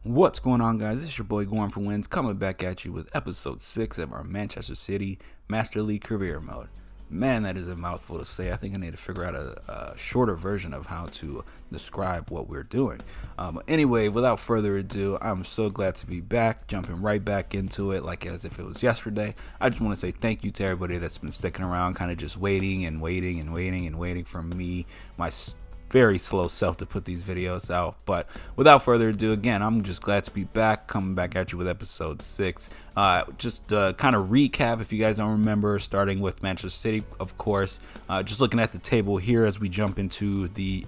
What's going on, guys? This is your boy Gorn for Wins, coming back at you with episode 6 of our Manchester City Master League Career Mode. Man, that is a mouthful to say. I think I need to figure out a shorter version of how to describe what we're doing. But anyway, without further ado, I'm so glad to be back, jumping right back into it like as if it was yesterday. I just want to say thank you to everybody that's been sticking around, kind of just waiting for me, my very slow self to put these videos out. But without further ado, again, I'm just glad to be back, coming back at you with episode 6. Just kind of recap, if you guys don't remember, starting with Manchester City, of course. Just looking at the table here as we jump into the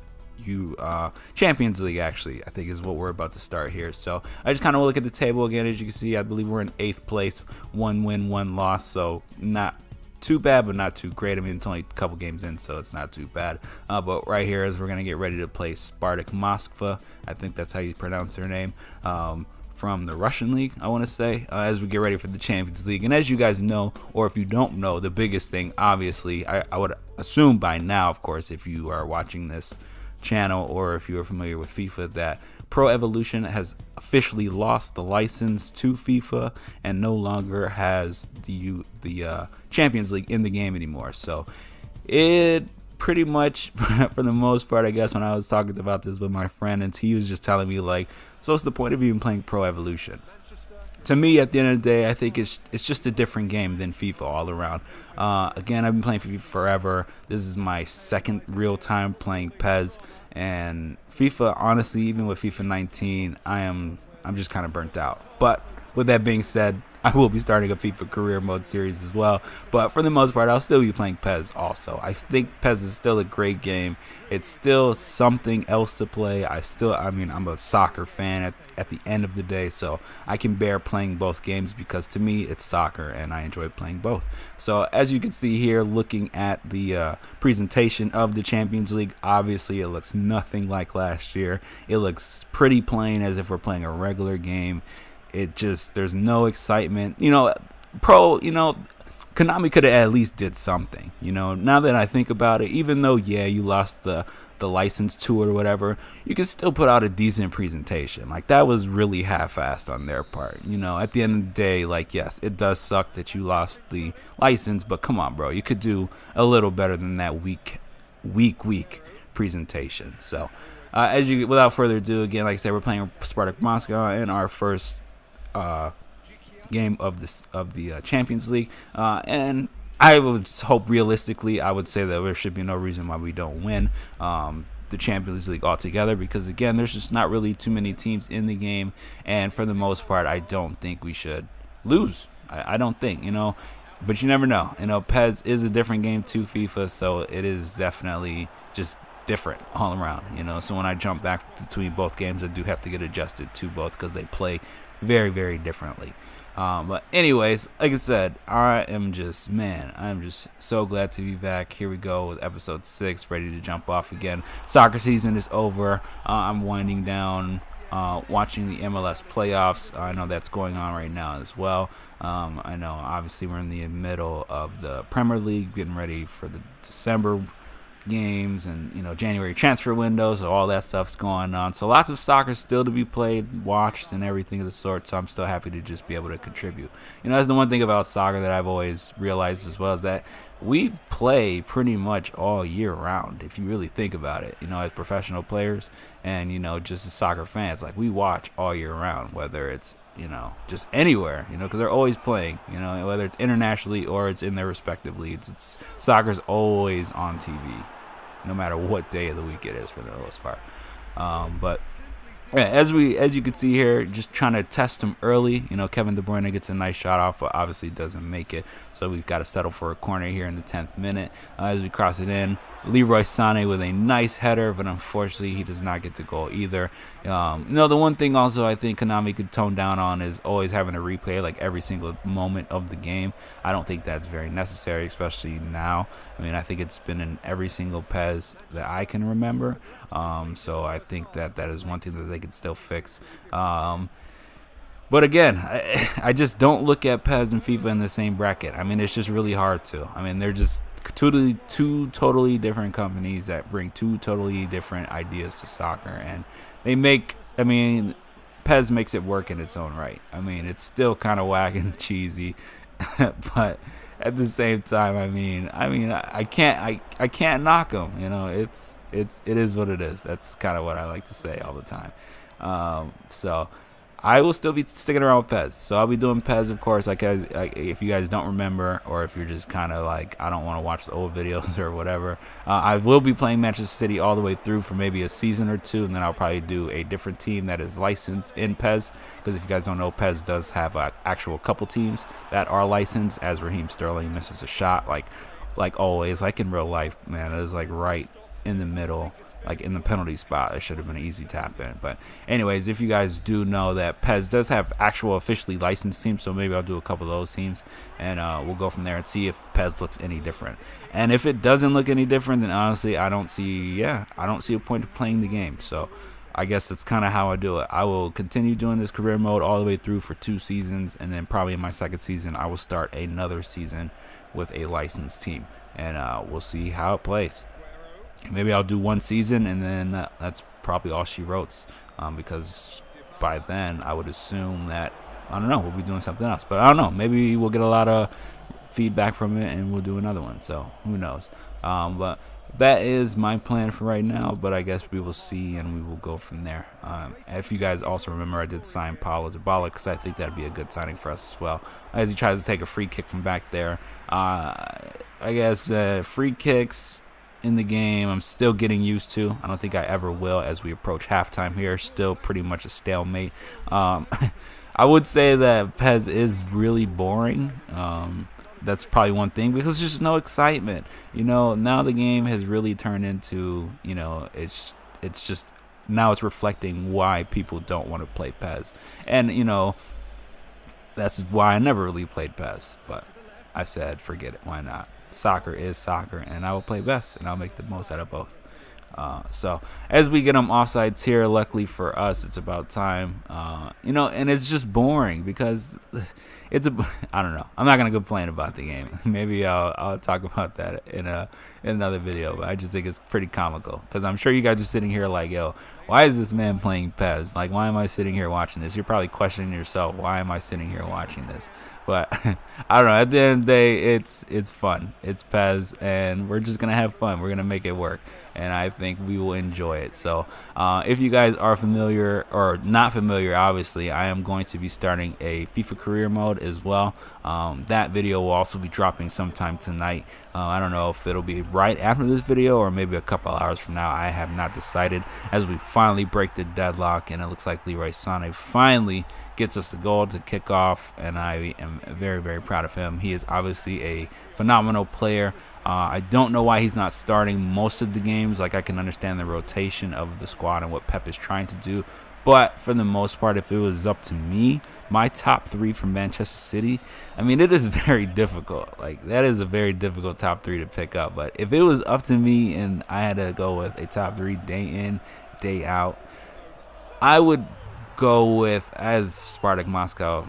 Champions League, actually, I think is what we're about to start here. So I just kind of look at the table again. As you can see, I believe we're in 8th place, 1 win, 1 loss, so not too bad, but not too great. I mean, it's only a couple games in, so it's not too bad. But right here, as we're going to get ready to play Spartak Moscow, I think that's how you pronounce their name, from the Russian league, I want to say, as we get ready for the Champions League. And as you guys know, or if you don't know, the biggest thing, obviously, I would assume by now, of course, if you are watching this channel or if you are familiar with FIFA, that Pro Evolution has officially lost the license to FIFA and no longer has the Champions League in the game anymore. So it pretty much, for the most part, I guess, when I was talking about this with my friend, and he was just telling me, like, so what's the point of even playing Pro Evolution? To me, at the end of the day, I think it's just a different game than FIFA all around. Again, I've been playing FIFA forever. This is my second real time playing PES, and FIFA, honestly, even with FIFA 19, I'm just kind of burnt out. But with that being said, I will be starting a FIFA career mode series as well, but for the most part, I'll still be playing PES also. I think PES is still a great game. It's still something else to play. I'm a soccer fan at the end of the day, so I can bear playing both games because to me, it's soccer and I enjoy playing both. So as you can see here, looking at the presentation of the Champions League, obviously it looks nothing like last year. It looks pretty plain, as if we're playing a regular game. There's no excitement. Konami could have at least did something. Now that I think about it, even though, yeah, you lost the license to it or whatever, you can still put out a decent presentation. Like, that was really half-assed on their part. At the end of the day, like, yes, it does suck that you lost the license, but come on, bro. You could do a little better than that weak presentation. So, without further ado, again, like I said, we're playing Spartak Moscow in our first game of the Champions League, and I would hope, realistically, I would say that there should be no reason why we don't win the Champions League altogether, because again, there's just not really too many teams in the game, and for the most part, I don't think we should lose. I don't think, but you never know. PES is a different game to FIFA, so it is definitely just different all around, so when I jump back between both games, I do have to get adjusted to both because they play very, very differently. But anyways, like I said, I'm just so glad to be back. Here we go with episode 6, ready to jump off again. Soccer season is over. I'm winding down, watching the MLS playoffs. I know that's going on right now as well. I know, obviously, we're in the middle of the Premier League, getting ready for the December games and January transfer windows, so all that stuff's going on, so lots of soccer still to be played, watched, and everything of the sort. So I'm still happy to just be able to contribute. That's the one thing about soccer that I've always realized as well, is that we play pretty much all year round, if you really think about it, as professional players and just as soccer fans. Like, we watch all year round, whether it's just anywhere, because they're always playing, whether it's internationally or it's in their respective leagues. It's soccer's always on TV, no matter what day of the week it is, for the most part. But yeah, as you can see here, just trying to test him early. Kevin De Bruyne gets a nice shot off, but obviously doesn't make it. So we've got to settle for a corner here in the 10th minute. As we cross it in, Leroy Sané with a nice header, but unfortunately he does not get the goal either. The one thing also I think Konami could tone down on is always having to replay like every single moment of the game. I don't think that's very necessary, especially now. I think it's been in every single PES that I can remember. So I think that is one thing that they could still fix. But again, I just don't look at PES and FIFA in the same bracket. It's just really hard to. They're just two totally different companies that bring two totally different ideas to soccer, and they make PES makes it work in its own right. I mean, it's still kind of whack and cheesy, but at the same time, I can't knock them. You know, it is what it is. That's kind of what I like to say all the time. So I will still be sticking around with PES. So I'll be doing PES, of course. Like if you guys don't remember, or if you're just kind of like, I don't want to watch the old videos or whatever, I will be playing Manchester City all the way through for maybe a season or two, and then I'll probably do a different team that is licensed in PES. Because if you guys don't know, PES does have actual couple teams that are licensed. As Raheem Sterling misses a shot, like always, like in real life, man, it is like right in the middle, like in the penalty spot. It should have been an easy tap in. But anyways, if you guys do know that PES does have actual officially licensed teams, so maybe I'll do a couple of those teams, and we'll go from there and see if PES looks any different. And if it doesn't look any different, then honestly I don't see a point of playing the game. So I guess that's kind of how I do it. I will continue doing this career mode all the way through for 2 seasons, and then probably in my second season I will start another season with a licensed team, and we'll see how it plays. Maybe I'll do 1 season, and then that's probably all she wrote, because by then I would assume that, I don't know, we'll be doing something else. But I don't know, maybe we'll get a lot of feedback from it and we'll do another one, so who knows. But that is my plan for right now, but I guess we will see and we will go from there. If you guys also remember, I did sign Paulo Dybala because I think that'd be a good signing for us as well, as he tries to take a free kick from back there. I guess free kicks in the game I'm still getting used to. I don't think I ever will as we approach halftime here. Still pretty much a stalemate. I would say that PES is really boring. That's probably one thing, because there's just no excitement. You know, now the game has really turned into, you know, it's just, now it's reflecting why people don't want to play PES. And, you know, that's why I never really played PES. But I said, forget it, why not? Soccer is soccer, and I will play best, and I'll make the most out of both. So as we get them offsides here, luckily for us, it's about time. You know, and it's just boring because I don't know. I'm not gonna complain about the game. Maybe I'll talk about that in another video. But I just think it's pretty comical, because I'm sure you guys are sitting here like, yo, why is this man playing PES? Like, why am I sitting here watching this? You're probably questioning yourself, why am I sitting here watching this? But I don't know. At the end of the day, it's fun. It's PES, and we're just gonna have fun. We're gonna make it work, and I think we will enjoy it. So if you guys are familiar or not familiar, obviously I am going to be starting a FIFA career mode as well. That video will also be dropping sometime tonight. I don't know if it'll be right after this video or maybe a couple hours from now. I have not decided, as we finally break the deadlock, and it looks like Leroy Sané finally gets us the goal to kick off, and I am very, very proud of him. He is obviously a phenomenal player. I don't know why he's not starting most of the games. Like, I can understand the rotation of the squad and what Pep is trying to do, but for the most part, if it was up to me, my top 3 from Manchester City, I mean, it is very difficult. Like, that is a very difficult top 3 to pick up. But if it was up to me and I had to go with a top 3 day in, day out, I would go with, as Spartak Moscow,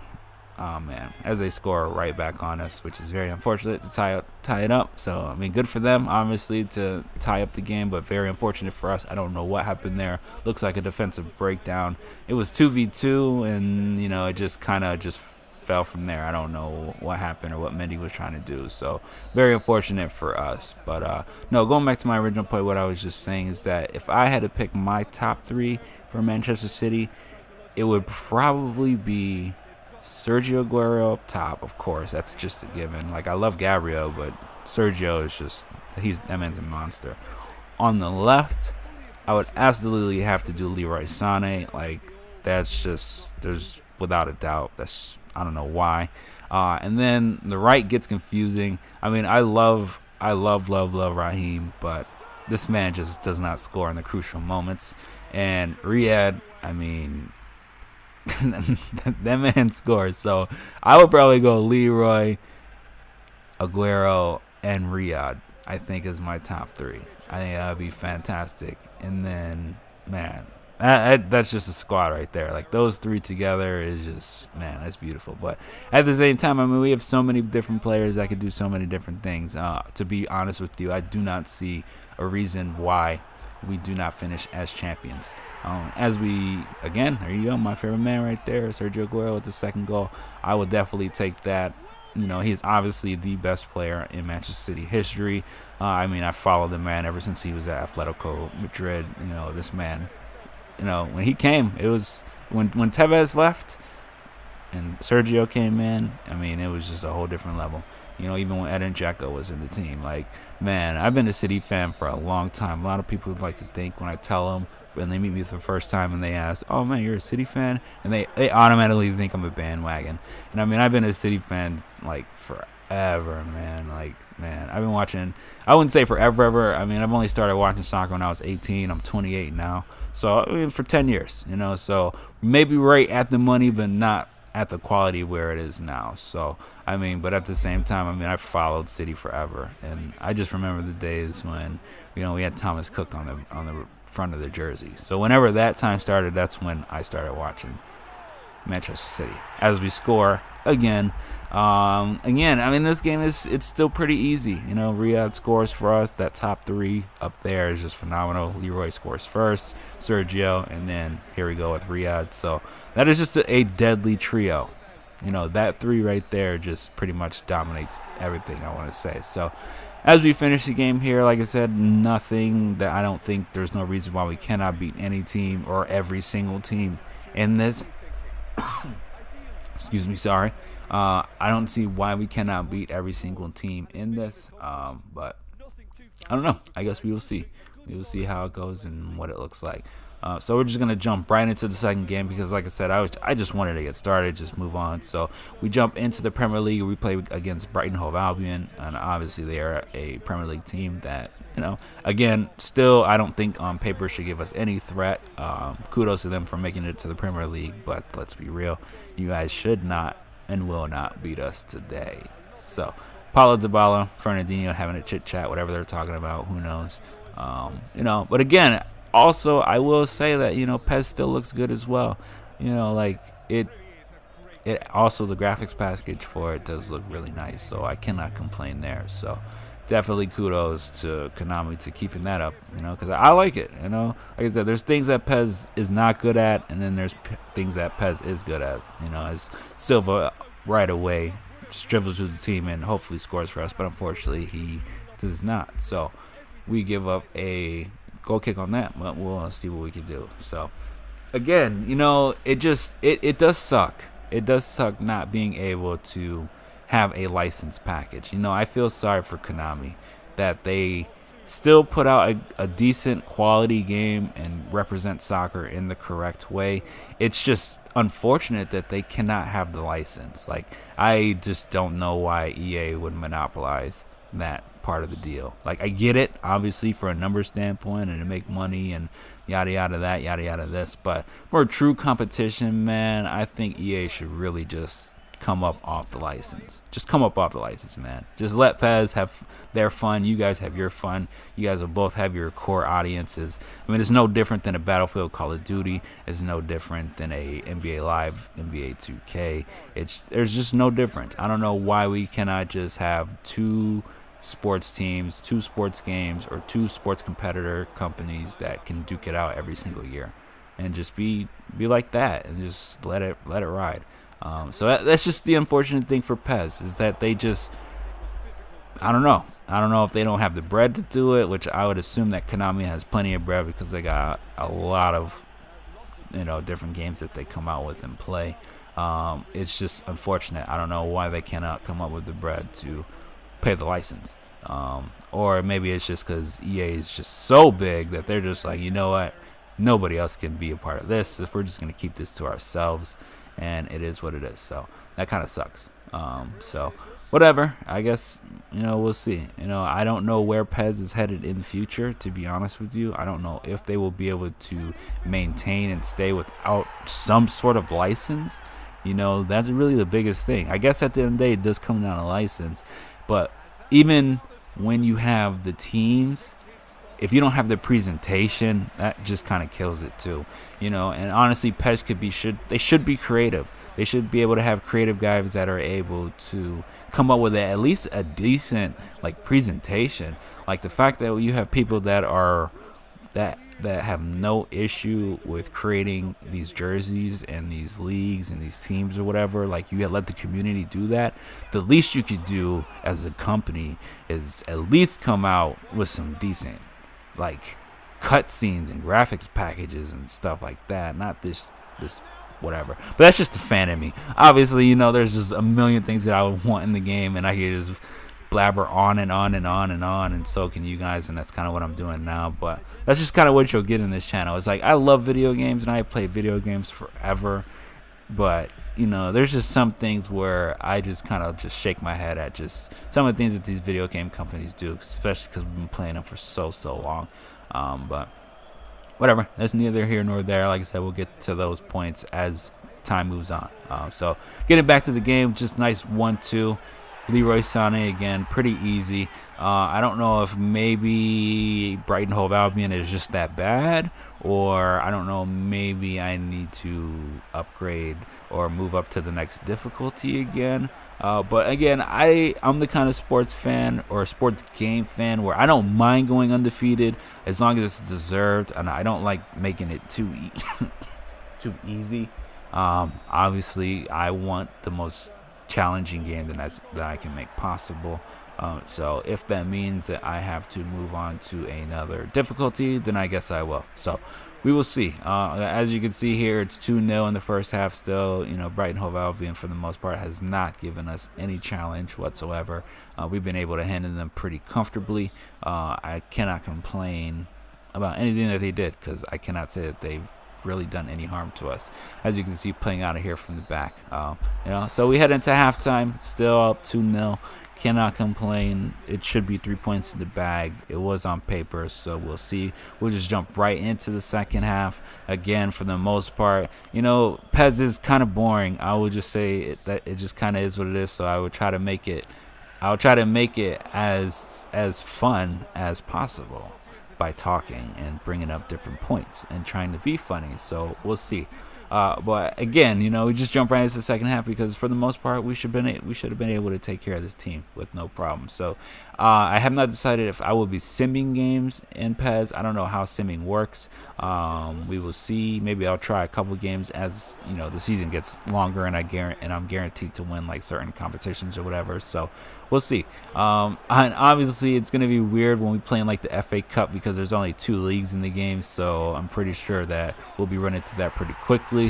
oh man, as they score right back on us, which is very unfortunate to tie it up. So, I mean, good for them, obviously, to tie up the game, but very unfortunate for us. I don't know what happened there. Looks like a defensive breakdown. It was 2v2, and, you know, it just kind of just fell from there. I don't know what happened or what Mendy was trying to do. So, very unfortunate for us. But, no, going back to my original point, what I was just saying is that if I had to pick my top 3 for Manchester City, it would probably be Sergio Aguero up top, of course. That's just a given. Like, I love Gabriel, but Sergio is just, that man's a monster. On the left, I would absolutely have to do Leroy Sané. Like, that's just, there's without a doubt. That's, I don't know why. And then the right gets confusing. I mean, I love Raheem, but this man just does not score in the crucial moments. And Riyad, I mean, that man scores. So I would probably go Leroy, Aguero, and Riyad, I think, is my top 3. I think that would be fantastic. And then, man, that's just a squad right there. Like, those 3 together is just, man, that's beautiful. But at the same time, I mean, we have so many different players that could do so many different things. To be honest with you, I do not see a reason why we do not finish as champions. As we, again, there you go, my favorite man right there, Sergio Aguero with the second goal. I will definitely take that. He's obviously the best player in Manchester City history. I followed the man ever since he was at Atletico Madrid. This man, when he came, it was when Tevez left and Sergio came in. It was just a whole different level. Even when Edin Dzeko was in the team. Man, I've been a City fan for a long time. A lot of people would like to think when I tell them, when they meet me for the first time and they ask, oh man, you're a City fan? And they automatically think I'm a bandwagon. And I've been a City fan forever, man. I've been watching, I wouldn't say forever. I've only started watching soccer when I was 18. I'm 28 now. So, for 10 years, so maybe right at the money, but not at the quality where it is now. So, but at the same time, I've followed City forever. And I just remember the days when, we had Thomas Cook on the front of the jersey. So whenever that time started, that's when I started watching Manchester City. As we score again, this game it's still pretty easy. Riyad scores for us. That top three up there is just phenomenal. Leroy scores first, Sergio, and then here we go with Riyad. So that is just a deadly trio. That three right there just pretty much dominates everything I want to say. So as we finish the game here, like I said, nothing that I don't think there's no reason why we cannot beat any team or every single team in this. Excuse me, sorry. I don't see why we cannot beat every single team in this. But I don't know. I guess we will see. We will see how it goes and what it looks like. So we're just going to jump right into the second game because, like I said, I just wanted to get started, just move on. So we jump into the Premier League. We play against Brighton Hove Albion, and obviously they are a Premier League team that, again, still I don't think on paper should give us any threat. Kudos to them for making it to the Premier League, but let's be real. You guys should not and will not beat us today. So Paulo Dybala, Fernandinho having a chit-chat, whatever they're talking about, who knows. But again, also, I will say that, PES still looks good as well. It also, the graphics package for it does look really nice, so I cannot complain there. So definitely kudos to Konami to keeping that up, because I like it, Like I said, there's things that PES is not good at, and then there's things that PES is good at, as Silva right away just dribbles through the team and hopefully scores for us, but unfortunately he does not. So we give up a goal kick on that, but we'll see what we can do. So again, it does suck. It does suck not being able to have a license package. I feel sorry for Konami that they still put out a decent quality game and represent soccer in the correct way. It's just unfortunate that they cannot have the license. I just don't know why EA would monopolize that part of the deal. I get it, obviously, for a number standpoint and to make money and yada yada that, yada yada this, but for a true competition, man, I think EA should really just come up off the license. Just come up off the license, man. Just let PES have their fun. You guys have your fun. You guys will both have your core audiences. It's no different than a Battlefield Call of Duty. It's no different than a NBA Live, NBA 2K. There's just no difference. I don't know why we cannot just have two sports teams, two sports games, or two sports competitor companies that can duke it out every single year, and just be like that, and just let it ride. So that's just the unfortunate thing for PES is that they just, I don't know if they don't have the bread to do it, which I would assume that Konami has plenty of bread because they got a lot of different games that they come out with and play. It's just unfortunate. I don't know why they cannot come up with the bread to pay the license, or maybe it's just because EA is just so big that they're just like, you know what, nobody else can be a part of this if we're just going to keep this to ourselves, and it is what it is. So that kind of sucks. So whatever, I guess, we'll see. I don't know where PES is headed in the future, to be honest with you. I don't know if they will be able to maintain and stay without some sort of license. That's really the biggest thing. I guess at the end of the day, it does come down to license. But even when you have the teams, if you don't have the presentation, that just kind of kills it too. And honestly, PES they should be creative. They should be able to have creative guys that are able to come up with at least a decent presentation. The fact that you have people that are that have no issue with creating these jerseys and these leagues and these teams or whatever. Like, you let the community do that. The least you could do as a company is at least come out with some decent, like, cutscenes and graphics packages and stuff like that. Not this whatever. But that's just the fan in me. Obviously, there's just a million things that I would want in the game, and I could just blabber on and on and on and on, and so can you guys, and that's kind of what I'm doing now. But that's just kind of what you'll get in this channel. It's like, I love video games and I played video games forever, but there's just some things where I just kind of just shake my head at just some of the things that these video game companies do, especially because we've been playing them for so long. But whatever, that's neither here nor there. Like I said, we'll get to those points as time moves on. So getting back to the game, just nice 1-2. Leroy Sané again, pretty easy. I don't know if maybe Brighton Hove Albion is just that bad, or I don't know, maybe I need to upgrade or move up to the next difficulty again. But again, I'm the kind of sports fan or sports game fan where I don't mind going undefeated as long as it's deserved, and I don't like making it too easy. Obviously, I want the most challenging game that I can make possible. So if that means that I have to move on to another difficulty, then I guess I will. So we will see. As you can see here, it's 2-0 in the first half still. Brighton Hove Albion, for the most part, has not given us any challenge whatsoever. We've been able to handle them pretty comfortably. I cannot complain about anything that they did, because I cannot say that they've really done any harm to us, as you can see playing out of here from the back. So we head into halftime, still up 2-0. Cannot complain. It should be 3 points in the bag. It was on paper, so we'll see. We'll just jump right into the second half. Again, for the most part, PES is kind of boring. I would just say that it just kind of is what it is. So I would try to make it. I'll try to make it as fun as possible by talking and bringing up different points and trying to be funny. So we'll see. But again, we just jump right into the second half, because for the most part, we should have been able to take care of this team with no problem. So I have not decided if I will be simming games in PES. I don't know how simming works. We will see. Maybe I'll try a couple games as the season gets longer, and I'm guaranteed to win like certain competitions or whatever. So we'll see. And obviously, it's gonna be weird when we play in like the FA Cup, because there's only 2 leagues in the game. So I'm pretty sure that we'll be running through that pretty quickly.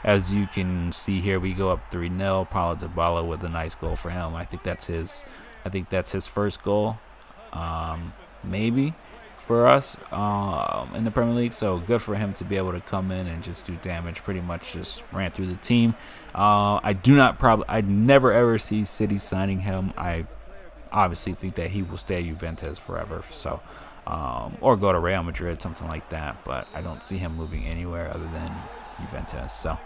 As you can see here, we go up 3-0. Paulo Dybala with a nice goal for him. I think that's his first goal, maybe, for us in the Premier League. So good for him to be able to come in and just do damage. Pretty much just ran through the team. I'd never ever see City signing him. I obviously think that he will stay at Juventus forever. So or go to Real Madrid, something like that. But I don't see him moving anywhere other than Juventus. So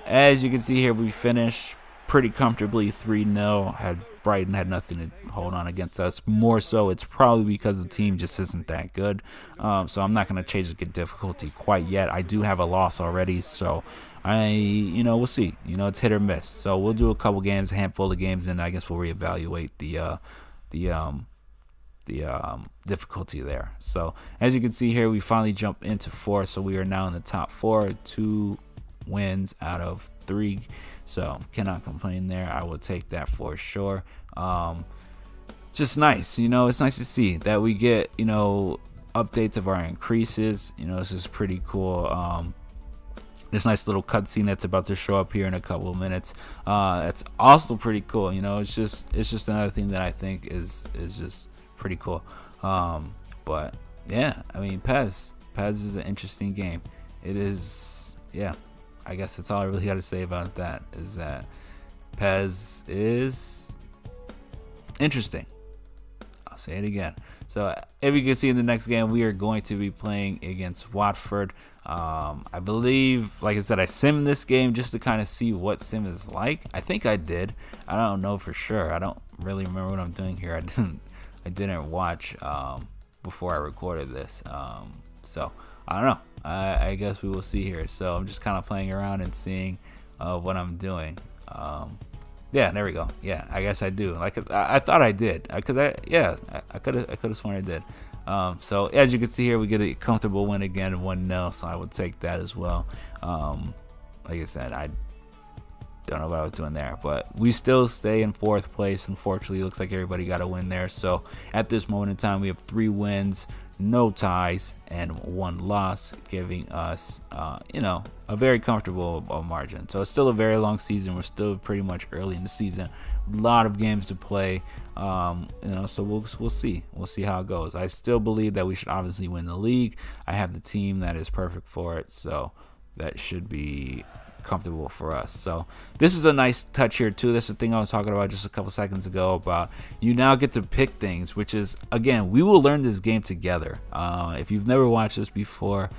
as you can see here, we finished pretty comfortably 3-0. Brighton had nothing to hold on against us. More so, it's probably because the team just isn't that good. So I'm not going to change the difficulty quite yet. I do have a loss already, so we'll see. It's hit or miss. So we'll do a couple games, a handful of games, and I guess we'll reevaluate the difficulty there. So as you can see here, we finally jump into 4, so we are now in the top 4, 2 wins out of 3, so cannot complain there. I will take that for sure. Just nice, it's nice to see that we get updates of our increases. This is pretty cool. This nice little cutscene that's about to show up here in a couple of minutes. That's also pretty cool. It's just another thing that I think is just pretty cool. But yeah, I mean, PES is an interesting game. It is, yeah. I guess that's all I really got to say about that, is that PES is interesting. I'll say it again. So if you can see in the next game, we are going to be playing against Watford. I believe, like I said, I simmed this game just to kind of see what sim is like. I think I did. I don't know for sure. I don't really remember what I'm doing here. I didn't watch before I recorded this. So I don't know. I guess we will see here. So I'm just kind of playing around and seeing what I'm doing. Yeah, there we go. Yeah, I guess I do. Like I thought I did, because I could have sworn I did. So as you can see here, we get a comfortable win again, 1-0. So I would take that as well. Like I said, I don't know what I was doing there, but we still stay in 4th place. Unfortunately, it looks like everybody got a win there. So at this moment in time, we have 3 wins, no ties, and 1 loss, giving us, a very comfortable margin. So it's still a very long season. We're still pretty much early in the season. A lot of games to play. So we'll see. We'll see how it goes. I still believe that we should obviously win the league. I have the team that is perfect for it, so that should be comfortable for us. So this is a nice touch here too. This is the thing I was talking about just a couple seconds ago, about you now get to pick things, which is, again, we will learn this game together. If you've never watched this before,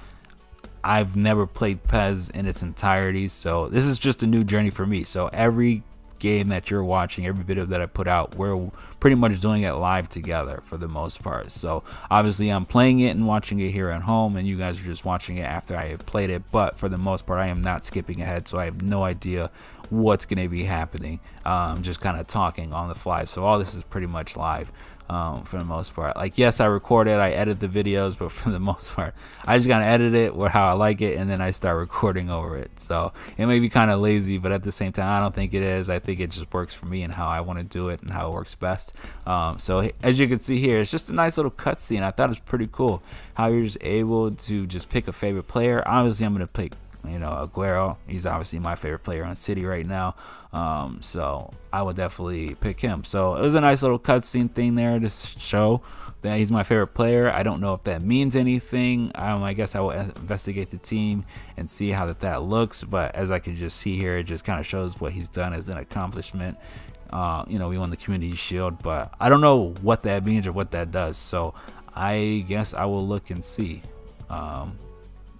I've never played PES in its entirety, so this is just a new journey for me. So every game that you're watching, every video that I put out, we're pretty much doing it live together for the most part. So obviously I'm playing it and watching it here at home, and you guys are just watching it after I have played it, but for the most part I am not skipping ahead, so I have no idea what's going to be happening. Just kind of talking on the fly, so all this is pretty much live. For the most part, like, yes, I record it, I edit the videos, but for the most part I just gotta edit it or how I like it, and then I start recording over it. So it may be kind of lazy, but at the same time I don't think it is. I think it just works for me and how I want to do it and how it works best. So as you can see here, it's just a nice little cutscene. I thought it was pretty cool how you're just able to just pick a favorite player. Obviously I'm gonna pick Aguero. He's obviously my favorite player on City right now. So I would definitely pick him. So it was a nice little cutscene thing there to show that he's my favorite player. I don't know if that means anything. I guess I will investigate the team and see how that looks. But as I can just see here, it just kind of shows what he's done as an accomplishment. We won the Community Shield, but I don't know what that means or what that does. So I guess I will look and see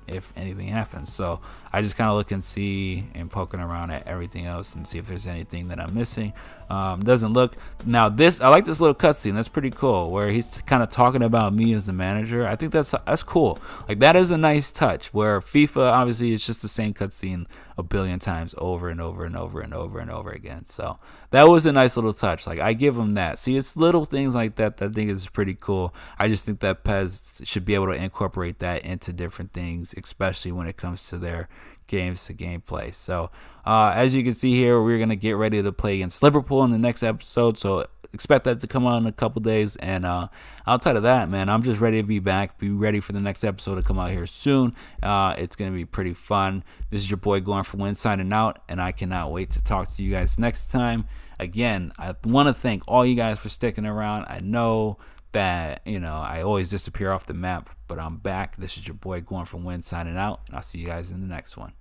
if anything happens. So I just kind of look and see and poking around at everything else and see if there's anything that I'm missing. Doesn't look. Now this, I like this little cutscene. That's pretty cool, where he's kind of talking about me as the manager. I think that's cool. Like, that is a nice touch, where FIFA obviously is just the same cutscene a billion times over and over and over and over and over again. So that was a nice little touch. Like, I give him that. See, it's little things like that that I think is pretty cool. I just think that PES should be able to incorporate that into different things, especially when it comes to their games to gameplay. So as you can see here, we're gonna get ready to play against Liverpool in the next episode, so expect that to come out in a couple days. And outside of that, man, I'm just ready to be back, be ready for the next episode to come out here soon. It's gonna be pretty fun. This is your boy Going for Win signing out, and I cannot wait to talk to you guys next time. Again, I want to thank all you guys for sticking around. I know that I always disappear off the map, but I'm back. This is your boy Going for Win signing out, and I'll see you guys in the next one.